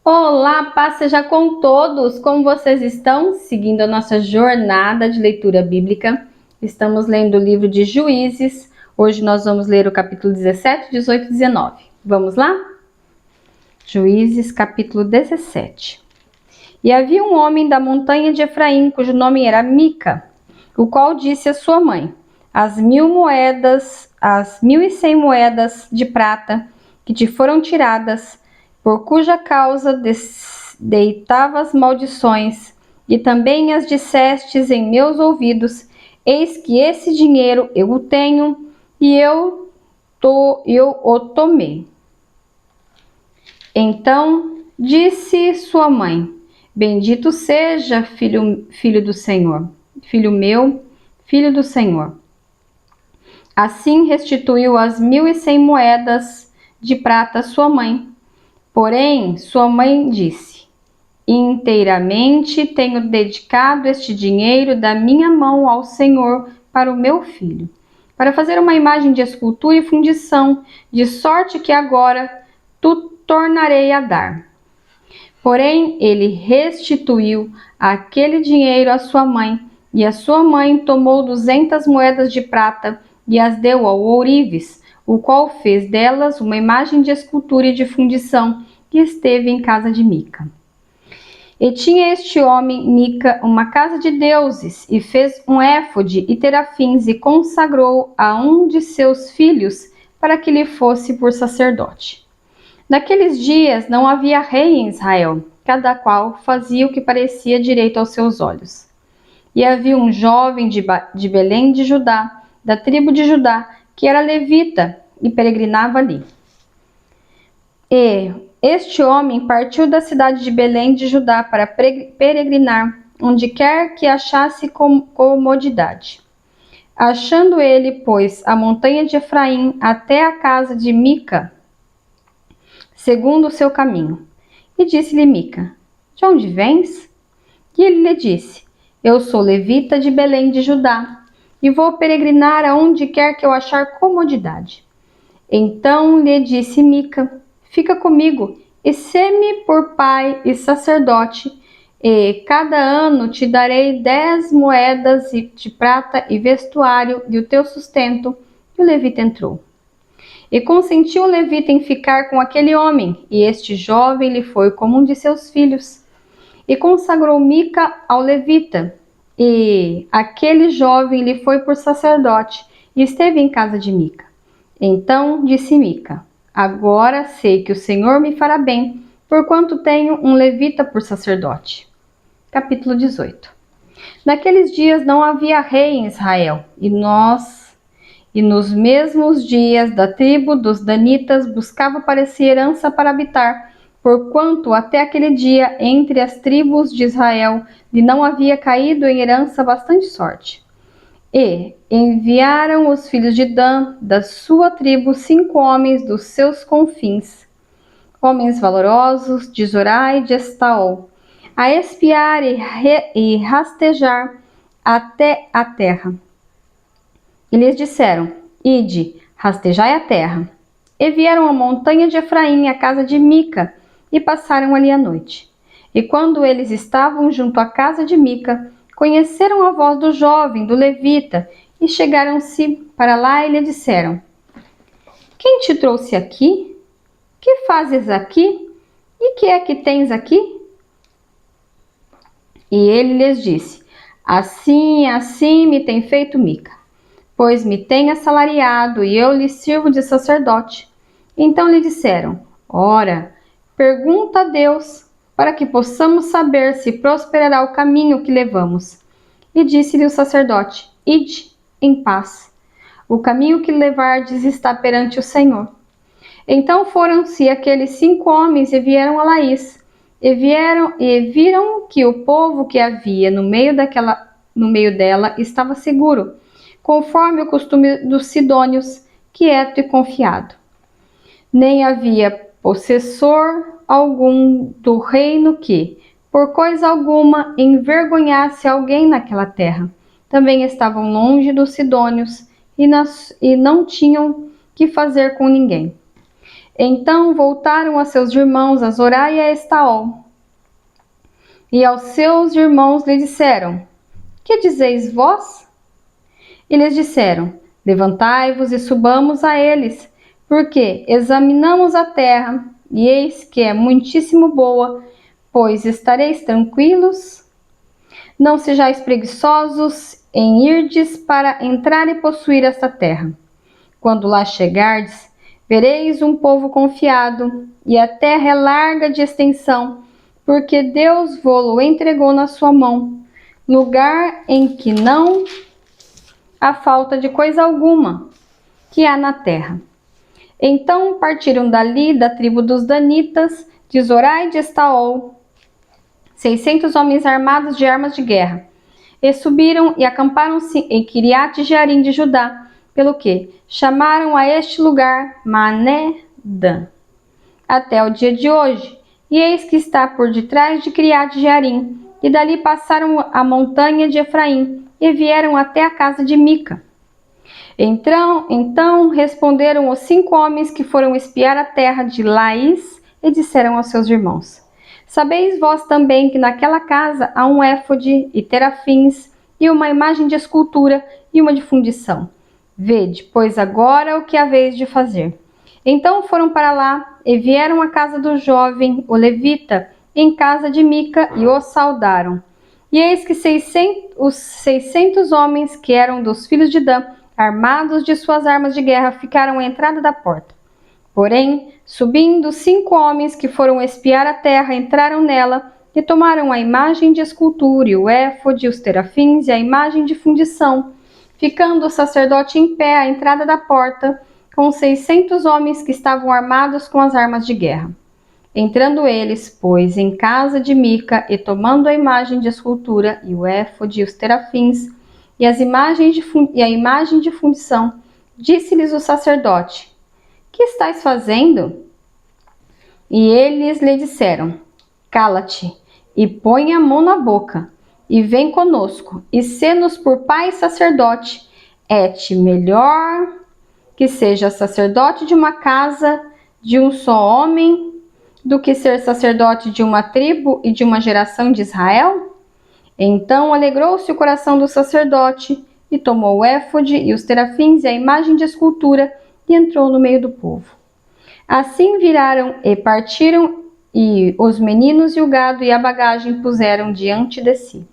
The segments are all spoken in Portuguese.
Olá, paz seja com todos! Como vocês estão? Seguindo a nossa jornada de leitura bíblica, estamos lendo o livro de Juízes. Hoje nós vamos ler o capítulo 17, 18 e 19. Vamos lá? Juízes, capítulo 17. E havia um homem da montanha de Efraim, cujo nome era Mica, o qual disse à sua mãe: as 1.100 moedas de prata que te foram tiradas, por cuja causa deitavas maldições, e também as dissestes em meus ouvidos, eis que esse dinheiro eu o tenho, e eu o tomei. Então disse sua mãe: bendito seja, filho do Senhor, filho meu, filho do Senhor. Assim restituiu as 1.100 moedas de prata à sua mãe. Porém, sua mãe disse: inteiramente tenho dedicado este dinheiro da minha mão ao Senhor para o meu filho, para fazer uma imagem de escultura e fundição, de sorte que agora tu tornarei a dar. Porém, ele restituiu aquele dinheiro à sua mãe, e a sua mãe tomou 200 moedas de prata e as deu ao ourives, o qual fez delas uma imagem de escultura e de fundição, que esteve em casa de Mica. E tinha este homem, Mica, uma casa de deuses, e fez um éfode e terafins, e consagrou a um de seus filhos para que lhe fosse por sacerdote. Naqueles dias não havia rei em Israel, cada qual fazia o que parecia direito aos seus olhos. E havia um jovem de Belém de Judá, da tribo de Judá, que era levita e peregrinava ali. E este homem partiu da cidade de Belém de Judá para peregrinar onde quer que achasse comodidade. Achando ele, pois, a montanha de Efraim até a casa de Mica, segundo o seu caminho. E disse-lhe Mica: de onde vens? E ele lhe disse: eu sou levita de Belém de Judá, e vou peregrinar aonde quer que eu achar comodidade. Então lhe disse Mica: fica comigo, e sê-me por pai e sacerdote, e cada ano te darei 10 moedas de prata e vestuário e o teu sustento. E o levita entrou. E consentiu o levita em ficar com aquele homem, e este jovem lhe foi como um de seus filhos. E consagrou Mica ao levita, e aquele jovem lhe foi por sacerdote, e esteve em casa de Mica. Então disse Mica: agora sei que o Senhor me fará bem, porquanto tenho um levita por sacerdote. Capítulo 18. Naqueles dias não havia rei em Israel, e nos mesmos dias da tribo dos Danitas buscava para si herança para habitar, porquanto até aquele dia entre as tribos de Israel lhe não havia caído em herança bastante sorte. E enviaram os filhos de Dan, da sua tribo, 5 homens dos seus confins, homens valorosos, de Zorá e de Estaol, a espiar e rastejar até a terra. E lhes disseram: ide, rastejai a terra. E vieram à montanha de Efraim, à casa de Mica, e passaram ali a noite. E quando eles estavam junto à casa de Mica, conheceram a voz do jovem, do levita, e chegaram-se para lá e lhe disseram: quem te trouxe aqui? Que fazes aqui? E que é que tens aqui? E ele lhes disse: assim me tem feito Mica, pois me tem assalariado e eu lhe sirvo de sacerdote. Então lhe disseram: ora, pergunta a Deus, para que possamos saber se prosperará o caminho que levamos. E disse-lhe o sacerdote: ide em paz. O caminho que levardes está perante o Senhor. Então foram-se aqueles 5 homens e vieram a Laís, e viram que o povo que havia no meio dela estava seguro, conforme o costume dos sidônios, quieto e confiado. Nem havia possessor algum do reino que, por coisa alguma, envergonhasse alguém naquela terra. Também estavam longe dos sidônios e não tinham que fazer com ninguém. Então voltaram a seus irmãos a Zorá e a Estaol. E aos seus irmãos lhe disseram: Que dizeis vós? E lhes disseram: Levantai-vos e subamos a eles, porque examinamos a terra, e eis que é muitíssimo boa, pois estareis tranquilos. Não sejais preguiçosos em irdes para entrar e possuir esta terra. Quando lá chegardes, vereis um povo confiado, e a terra é larga de extensão, porque Deus vô-lo entregou na sua mão, lugar em que não há falta de coisa alguma que há na terra. Então partiram dali da tribo dos Danitas, de Zorá e de Estaol, 600 homens armados de armas de guerra, e subiram e acamparam-se em Quiriate-Jearim de Judá, pelo que chamaram a este lugar Mané-Dan, até o dia de hoje. E eis que está por detrás de Quiriate-Jearim, e dali passaram a montanha de Efraim, e vieram até a casa de Mica. Então responderam os 5 homens que foram espiar a terra de Laís, e disseram aos seus irmãos: Sabeis vós também que naquela casa há um éfode e terafins, e uma imagem de escultura e uma de fundição. Vede, pois agora o que haveis de fazer. Então foram para lá e vieram à casa do jovem, o levita, em casa de Mica, e o saudaram. E eis que os 600 homens que eram dos filhos de Dan, armados de suas armas de guerra, ficaram à entrada da porta. Porém, subindo 5 homens que foram espiar a terra, entraram nela e tomaram a imagem de escultura, e o éfode, os terafins e a imagem de fundição, ficando o sacerdote em pé à entrada da porta, com 600 homens que estavam armados com as armas de guerra. Entrando eles, pois, em casa de Mica, e tomando a imagem de escultura, e o éfode, e os terafins, e a imagem de fundição, disse-lhes o sacerdote: Que estáis fazendo? E eles lhe disseram: Cala-te, e põe a mão na boca, e vem conosco, e sê-nos por pai e sacerdote. É-te melhor que seja sacerdote de uma casa de um só homem, do que ser sacerdote de uma tribo e de uma geração de Israel? Então alegrou-se o coração do sacerdote, e tomou o éfode e os terafins e a imagem de escultura, e entrou no meio do povo. Assim viraram e partiram, e os meninos e o gado e a bagagem puseram diante de si.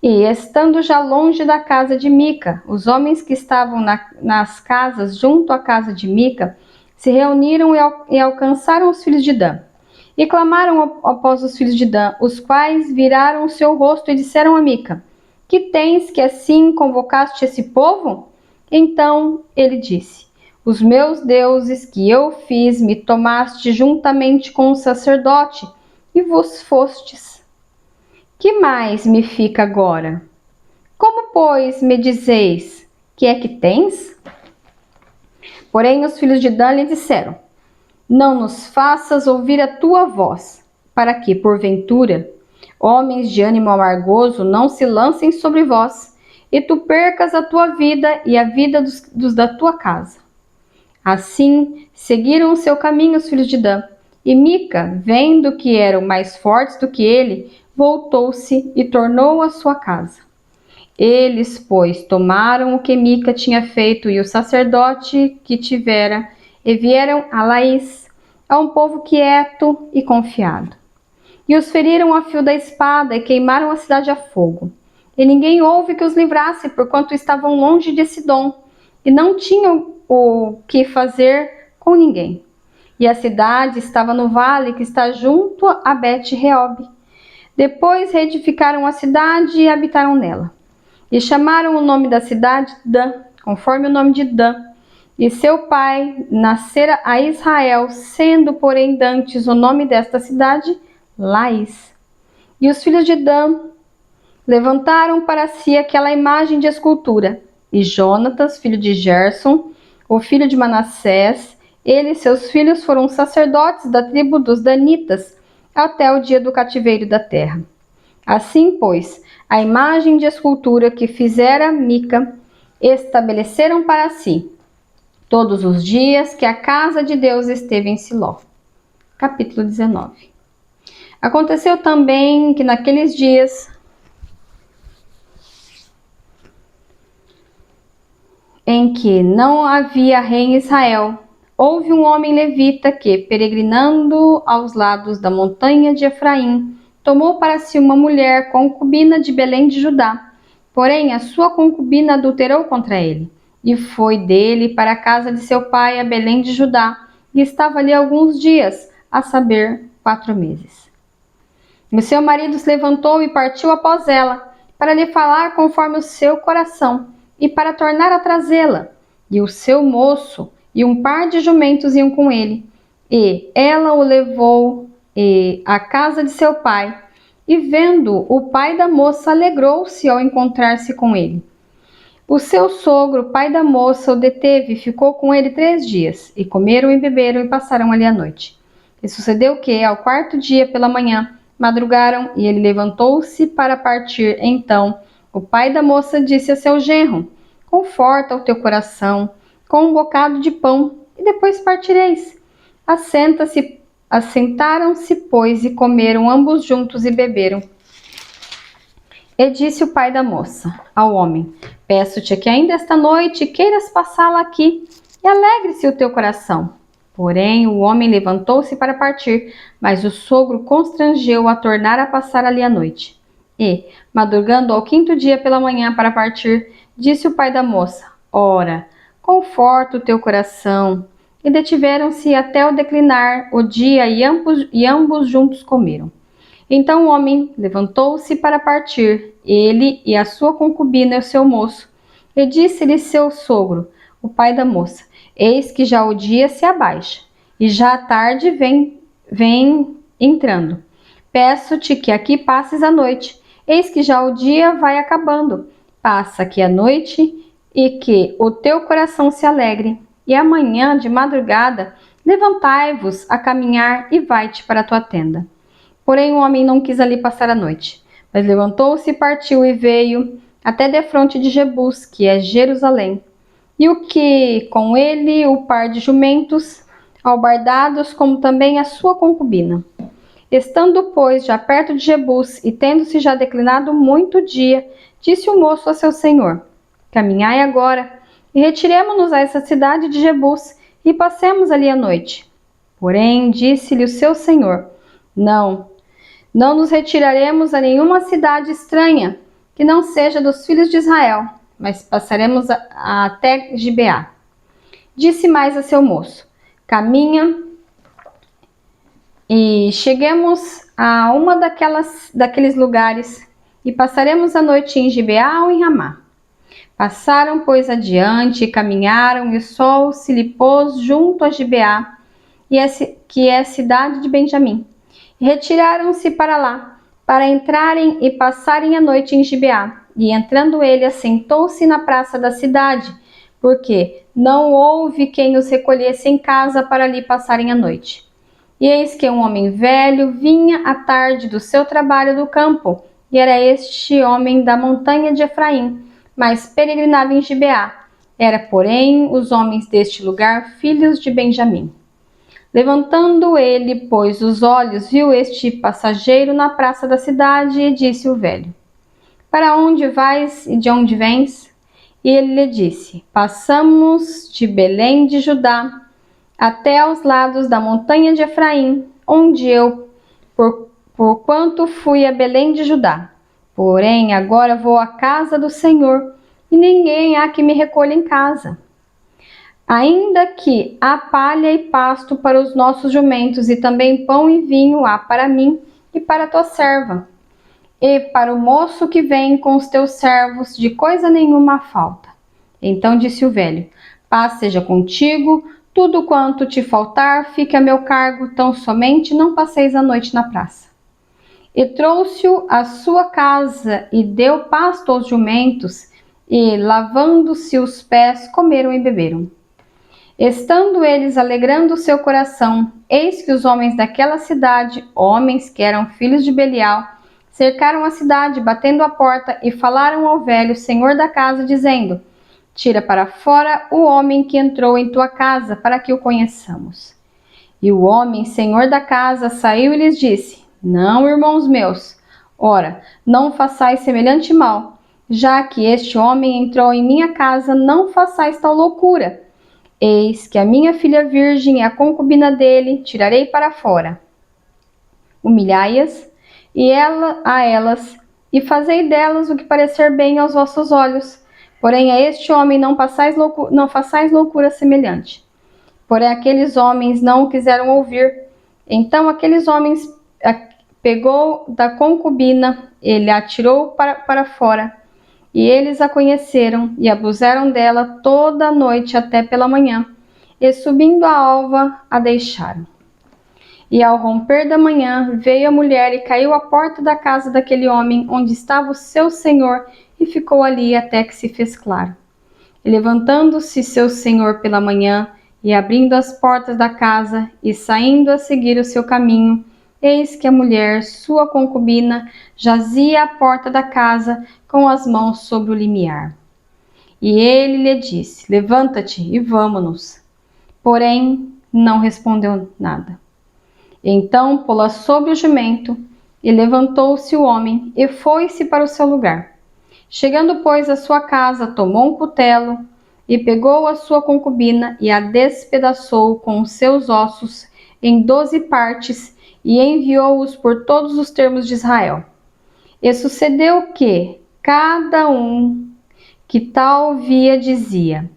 E, estando já longe da casa de Mica, os homens que estavam nas casas junto à casa de Mica se reuniram e alcançaram os filhos de Dan. E clamaram após os filhos de Dan, os quais viraram o seu rosto e disseram a Mica: Que tens que assim convocaste esse povo? Então ele disse: Os meus deuses que eu fiz me tomaste juntamente com o sacerdote, e vos fostes. Que mais me fica agora? Como, pois, me dizeis, que é que tens? Porém os filhos de Dan lhe disseram: Não nos faças ouvir a tua voz, para que, porventura, homens de ânimo amargoso não se lancem sobre vós, e tu percas a tua vida e a vida dos da tua casa. Assim seguiram o seu caminho os filhos de Dan, e Mica, vendo que eram mais fortes do que ele, voltou-se e tornou à sua casa. Eles, pois, tomaram o que Mica tinha feito e o sacerdote que tivera, e vieram a Laís, a um povo quieto e confiado. E os feriram a fio da espada e queimaram a cidade a fogo. E ninguém houve que os livrasse, porquanto estavam longe de Sidom, e não tinham o que fazer com ninguém. E a cidade estava no vale que está junto a Bet-Reob. Depois reedificaram a cidade e habitaram nela. E chamaram o nome da cidade Dan, conforme o nome de Dan. E seu pai nascera a Israel, sendo, porém, dantes o nome desta cidade, Laís. E os filhos de Dan levantaram para si aquela imagem de escultura. E Jonatas, filho de Gerson, o filho de Manassés, ele e seus filhos foram sacerdotes da tribo dos Danitas, até o dia do cativeiro da terra. Assim, pois, a imagem de escultura que fizera Mica, estabeleceram para si. todos os dias que a casa de Deus esteve em Siló. Capítulo 19. Aconteceu também que naqueles dias em que não havia rei em Israel, houve um homem levita que, peregrinando aos lados da montanha de Efraim, tomou para si uma mulher concubina de Belém de Judá. Porém, a sua concubina adulterou contra ele, e foi dele para a casa de seu pai a Belém de Judá, e estava ali alguns dias, a saber, 4 meses. O seu marido se levantou e partiu após ela, para lhe falar conforme o seu coração, e para tornar a trazê-la. E o seu moço e um par de jumentos iam com ele. E ela o levou à casa de seu pai. E vendo o pai da moça, alegrou-se ao encontrar-se com ele. O seu sogro, pai da moça, o deteve e ficou com ele 3 dias. E comeram e beberam e passaram ali a noite. E sucedeu que, ao 4º dia pela manhã, madrugaram e ele levantou-se para partir. Então, o pai da moça disse a seu genro: conforta o teu coração com um bocado de pão e depois partireis. Assentaram-se, pois, e comeram ambos juntos e beberam. E disse o pai da moça ao homem: peço-te que ainda esta noite queiras passá-la aqui, e alegre-se o teu coração. Porém, o homem levantou-se para partir, mas o sogro constrangeu-o a tornar a passar ali a noite. E, madrugando ao 5º dia pela manhã para partir, disse o pai da moça: ora, conforta o teu coração. E detiveram-se até o declinar o dia, e ambos juntos comeram. Então o homem levantou-se para partir, ele e a sua concubina e o seu moço. E disse-lhe seu sogro, o pai da moça: eis que já o dia se abaixa, e já a tarde vem entrando. Peço-te que aqui passes a noite, eis que já o dia vai acabando. Passa aqui a noite, e que o teu coração se alegre. E amanhã, de madrugada, levantai-vos a caminhar e vai-te para a tua tenda. Porém, o homem não quis ali passar a noite, mas levantou-se e partiu e veio até defronte de Jebus, que é Jerusalém. E o que com ele o par de jumentos, albardados, como também a sua concubina. Estando, pois, já perto de Jebus, e tendo-se já declinado muito dia, disse o moço a seu senhor: caminhai agora, e retiremo-nos a essa cidade de Jebus, e passemos ali a noite. Porém, disse-lhe o seu senhor: não nos retiraremos a nenhuma cidade estranha, que não seja dos filhos de Israel, mas passaremos até Gibeá. Disse mais a seu moço: caminha e cheguemos a uma daqueles lugares, e passaremos a noite em Gibeá ou em Ramá. Passaram, pois, adiante, e caminharam, e o sol se lhe pôs junto a Gibeá, que é a cidade de Benjamim. E retiraram-se para lá, para entrarem e passarem a noite em Gibeá. E entrando ele, assentou-se na praça da cidade, porque não houve quem os recolhesse em casa para ali passarem a noite. E eis que um homem velho vinha à tarde do seu trabalho do campo, e era este homem da montanha de Efraim, mas peregrinava em Gibeá. Era, porém, os homens deste lugar filhos de Benjamim. Levantando ele, pois, os olhos, viu este passageiro na praça da cidade, e disse o velho: para onde vais e de onde vens? E ele lhe disse: passamos de Belém de Judá até aos lados da montanha de Efraim, onde eu, porquanto fui a Belém de Judá. Porém, agora vou à casa do Senhor, e ninguém há que me recolha em casa. Ainda que há palha e pasto para os nossos jumentos, e também pão e vinho há para mim e para tua serva, e para o moço que vem com os teus servos, de coisa nenhuma há falta. Então disse o velho: paz seja contigo, tudo quanto te faltar fique a meu cargo, tão somente não passeis a noite na praça. E trouxe-o à sua casa, e deu pasto aos jumentos, e, lavando-se os pés, comeram e beberam. Estando eles alegrando o seu coração, eis que os homens daquela cidade, homens que eram filhos de Belial, cercaram a cidade, batendo a porta, e falaram ao velho, senhor da casa, dizendo: Tira para fora o homem que entrou em tua casa, para que o conheçamos. E o homem, senhor da casa, saiu e lhes disse: Não, irmãos meus, ora, não façais semelhante mal. Já que este homem entrou em minha casa, não façais tal loucura. Eis que a minha filha virgem e a concubina dele tirarei para fora. Humilhai-as a elas, e fazei delas o que parecer bem aos vossos olhos. Porém, a este homem não façais loucura semelhante. Porém, aqueles homens não o quiseram ouvir. Então, aqueles homens pegou da concubina, ele a atirou para fora. E eles a conheceram e abusaram dela toda a noite até pela manhã. E subindo a alva, a deixaram. E ao romper da manhã, veio a mulher e caiu à porta da casa daquele homem, onde estava o seu senhor, e ficou ali até que se fez claro. E levantando-se seu senhor pela manhã, e abrindo as portas da casa, e saindo a seguir o seu caminho, eis que a mulher, sua concubina, jazia à porta da casa, com as mãos sobre o limiar. E ele lhe disse: Levanta-te e vamo-nos. Porém, não respondeu nada. Então pô-la sobre o jumento, e levantou-se o homem, e foi-se para o seu lugar. Chegando, pois, à sua casa, tomou um cutelo, e pegou a sua concubina, e a despedaçou com os seus ossos em 12 partes, e enviou-os por todos os termos de Israel. E sucedeu que cada um que tal via dizia: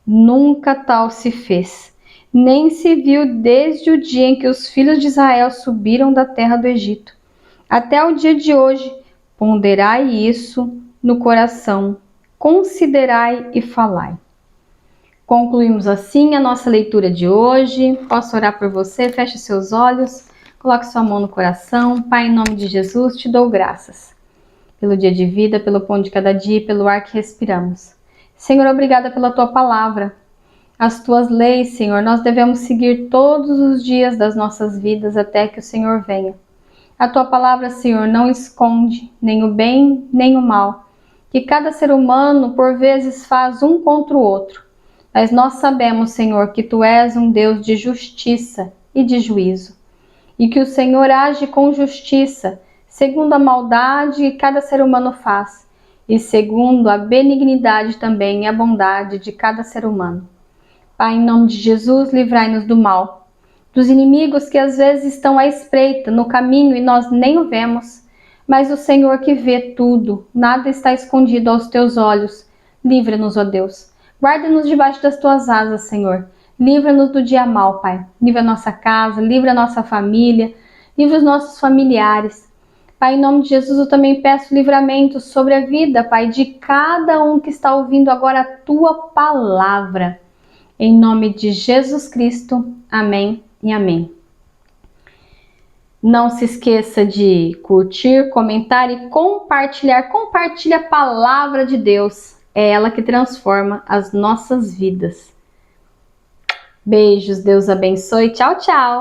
Nunca tal se fez, nem se viu desde o dia em que os filhos de Israel subiram da terra do Egito. Até o dia de hoje, ponderai isso no coração, considerai e falai. Concluímos assim a nossa leitura de hoje. Posso orar por você? Feche seus olhos, coloque sua mão no coração. Pai, em nome de Jesus, te dou graças pelo dia de vida, pelo pão de cada dia e pelo ar que respiramos. Senhor, obrigada pela tua palavra. As tuas leis, Senhor, nós devemos seguir todos os dias das nossas vidas até que o Senhor venha. A tua palavra, Senhor, não esconde nem o bem nem o mal, que cada ser humano por vezes faz um contra o outro. Mas nós sabemos, Senhor, que tu és um Deus de justiça e de juízo, e que o Senhor age com justiça, segundo a maldade que cada ser humano faz, e segundo a benignidade também e a bondade de cada ser humano. Pai, em nome de Jesus, livrai-nos do mal, dos inimigos que às vezes estão à espreita no caminho e nós nem o vemos, mas o Senhor que vê tudo, nada está escondido aos teus olhos. Livra-nos, ó Deus. Guarda-nos debaixo das tuas asas, Senhor. Livra-nos do dia mal, Pai. Livra a nossa casa, livra a nossa família, livra os nossos familiares. Pai, em nome de Jesus, eu também peço livramento sobre a vida, Pai, de cada um que está ouvindo agora a tua palavra. Em nome de Jesus Cristo, amém e amém. Não se esqueça de curtir, comentar e compartilhar. Compartilhe a palavra de Deus. É ela que transforma as nossas vidas. Beijos, Deus abençoe. Tchau, tchau.